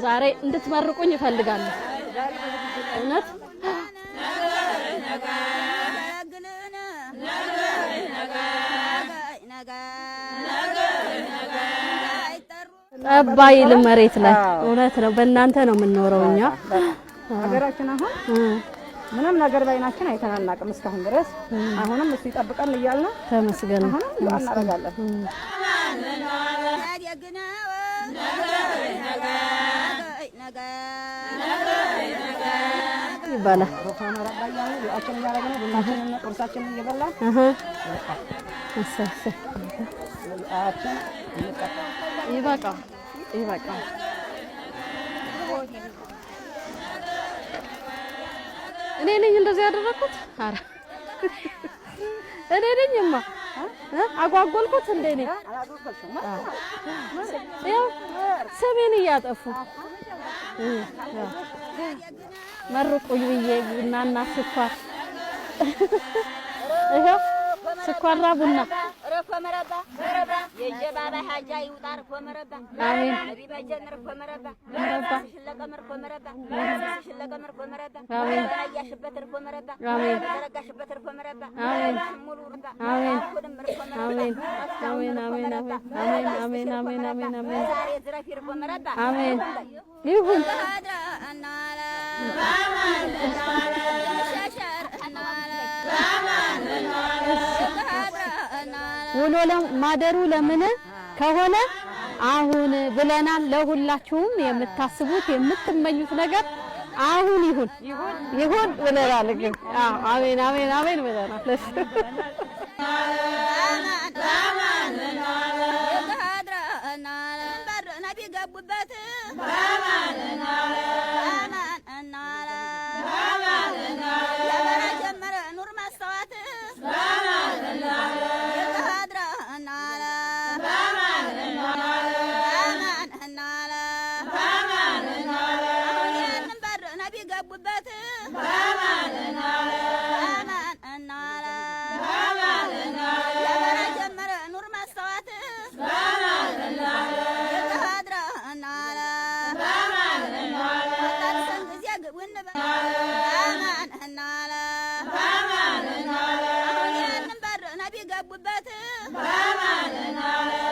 ዛሬ እንድትመርቁኝ እፈልጋለሁ እውነት ጠባይል መሬት ላይ እውነት ነው በእናንተ ነው የምንኖረውኛ ሀገራችን አሁን ምንም ነገር ባይናችን አይተናናቅም እስካሁን ድረስ አሁንም እሱ ይጠብቀን ይያልና ተመስገን አሁንም እናረጋለን ይባላ ወፋና ረባያው ያችን ያረጋና ቡናችንን ቁርሳችንን እየበላን እሰሰ አችን ይበቃ እኔ ነኝ እንደዚህ ያደረኩት አረ እኔ ነኝማ አጓጓልኩት እንዴ ነኝ ያው ሰሜን ያጠፉ መርቁኝ ብዬ ቡናና ስኳር ይሄው ስኳርና ቡና ረኮ መረባ መረባ የጀባባ ሐጃ ይውጣር ኮመረባ አሜን ነብይ በጀነር ኮመረባ መረባ ሽለቀመር ኮመረባ ሽለቀመር ኮመረባ አሜን ያሽበት ኮመረባ አሜን ተረጋሽበት ኮመረባ አሜን ሙሉ ረባ አሜን ሁሉም ኮመረባ አሜን አሜን አሜን አሜን አሜን አሜን አሜን አሜን ዛሬ ዝረፊር ኮመረባ አሜን ይሁን እናላ ውሎ ማደሩ ለምን ከሆነ አሁን ብለናል ለሁላችሁም የምታስቡት የምትመኙት ነገር አሁን ይሁን ብለናል ግን አሜን አሜን አሜን ብለናል Bye,